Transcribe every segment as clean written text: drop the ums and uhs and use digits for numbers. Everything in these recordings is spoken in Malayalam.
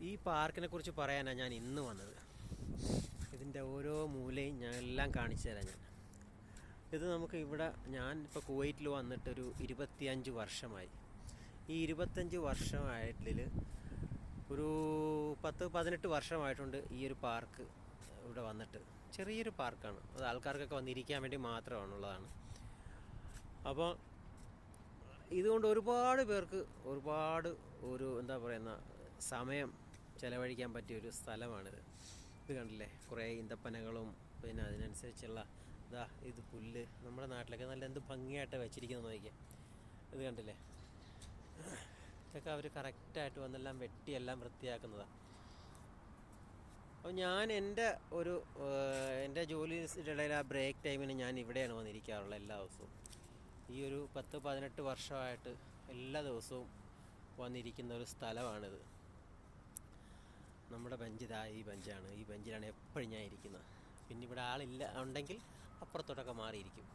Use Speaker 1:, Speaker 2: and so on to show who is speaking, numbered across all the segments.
Speaker 1: ഈ പാർക്കിനെ കുറിച്ച് പറയാനാണ് ഞാൻ ഇന്ന് വന്നത്. ഇതിൻ്റെ ഓരോ മൂലയും ഞാൻ എല്ലാം കാണിച്ചു തരാം. ഇത് നമുക്ക് ഇവിടെ, ഞാൻ ഇപ്പോൾ കുവൈറ്റിൽ വന്നിട്ടൊരു 25 വർഷമായി. ഈ 25 വർഷമായതിൽ ഒരു 10-18 വർഷമായിട്ടുണ്ട് ഈ ഒരു പാർക്ക് ഇവിടെ വന്നിട്ട്. ചെറിയൊരു പാർക്കാണ്, അത് ആൾക്കാർക്കൊക്കെ വന്നിരിക്കാൻ വേണ്ടി മാത്രമാണുള്ളതാണ്. അപ്പോൾ ഇതുകൊണ്ട് ഒരുപാട് പേർക്ക് ഒരു എന്താ പറയുന്ന സമയം ചിലവഴിക്കാൻ പറ്റിയൊരു സ്ഥലമാണിത്. ഇത് കണ്ടില്ലേ, കുറേ ഈന്തപ്പനകളും പിന്നെ അതിനനുസരിച്ചുള്ള ഇത് പുല്ല്. നമ്മുടെ നാട്ടിലൊക്കെ നല്ല എന്ത് ഭംഗിയായിട്ട് വെച്ചിരിക്കുന്നത് നോക്കിയാൽ. ഇത് കണ്ടില്ലേ, ഇതൊക്കെ അവർ കറക്റ്റായിട്ട് വന്നെല്ലാം വെട്ടിയെല്ലാം വൃത്തിയാക്കുന്നതാണ്. അപ്പോൾ ഞാൻ എൻ്റെ ജോലിയുടെ ആ ബ്രേക്ക് ടൈമിന് ഞാൻ ഇവിടെയാണ് വന്നിരിക്കാറുള്ളത് എല്ലാ ദിവസവും. ഈ ഒരു 10-18 വർഷമായിട്ട് എല്ലാ ദിവസവും വന്നിരിക്കുന്ന ഒരു സ്ഥലമാണിത്. നമ്മുടെ ബെഞ്ച് ഈ ബെഞ്ചാണ്. ഈ ബെഞ്ചിലാണ് എപ്പോഴും ഞാൻ ഇരിക്കുന്നത്. പിന്നെ ഇവിടെ ആളില്ല ഉണ്ടെങ്കിൽ അപ്പുറത്തോട്ടൊക്കെ മാറിയിരിക്കും.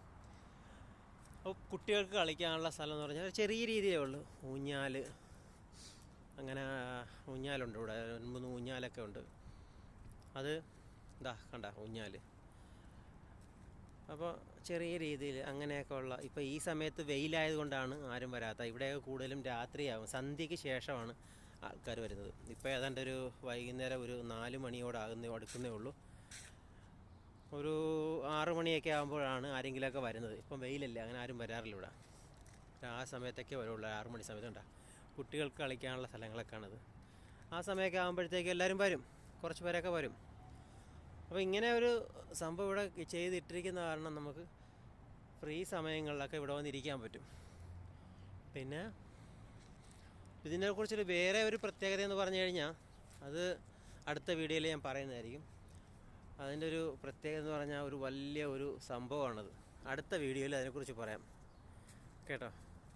Speaker 1: അപ്പോൾ കുട്ടികൾക്ക് കളിക്കാനുള്ള സ്ഥലം എന്ന് പറഞ്ഞാൽ ചെറിയ രീതിയിലേ ഉള്ളൂ. അങ്ങനെ ഊഞ്ഞാലുണ്ട് ഇവിടെ, 3 ഊഞ്ഞാലൊക്കെ ഉണ്ട്. അത് കണ്ട ഊഞ്ഞാൽ. അപ്പോൾ ചെറിയ രീതിയിൽ അങ്ങനെയൊക്കെ ഉള്ള. ഇപ്പോൾ ഈ സമയത്ത് വെയിലായതുകൊണ്ടാണ് ആരും വരാത്ത. ഇവിടെയൊക്കെ കൂടുതലും രാത്രിയാകും, സന്ധ്യയ്ക്ക് ശേഷമാണ് ആൾക്കാർ വരുന്നത്. ഇപ്പോൾ ഏതാണ്ട് ഒരു വൈകുന്നേരം ഒരു 4 മണിയോട് അടുക്കുന്നേ ഉള്ളൂ. ഒരു 6 മണിയൊക്കെ ആകുമ്പോഴാണ് ആരെങ്കിലുമൊക്കെ വരുന്നത്. ഇപ്പം വെയിലല്ലേ, അങ്ങനെ ആരും വരാറില്ല ഇവിടെ. ആ സമയത്തൊക്കെ വരുള്ളൂ, 6 മണി സമയത്ത്. കണ്ട കുട്ടികൾക്ക് കളിക്കാനുള്ള സ്ഥലങ്ങളൊക്കെയാണത്. ആ സമയമൊക്കെ ആകുമ്പോഴത്തേക്ക് എല്ലാവരും വരും, കുറച്ച് പേരൊക്കെ വരും. അപ്പോൾ ഇങ്ങനെ ഒരു സംഭവം ഇവിടെ ചെയ്തിട്ടിരിക്കുന്ന കാരണം നമുക്ക് ഫ്രീ സമയങ്ങളിലൊക്കെ ഇവിടെ വന്നിരിക്കാൻ പറ്റും. പിന്നെ ഇതിനെക്കുറിച്ചൊരു വേറെ ഒരു പ്രത്യേകത എന്ന് പറഞ്ഞു കഴിഞ്ഞാൽ അത് അടുത്ത വീഡിയോയിൽ ഞാൻ പറയുന്നതായിരിക്കും. അതിൻ്റെ ഒരു പ്രത്യേകത എന്ന് പറഞ്ഞാൽ ഒരു വലിയ ഒരു സംഭവമാണത്. അടുത്ത വീഡിയോയിൽ അതിനെക്കുറിച്ച് പറയാം കേട്ടോ.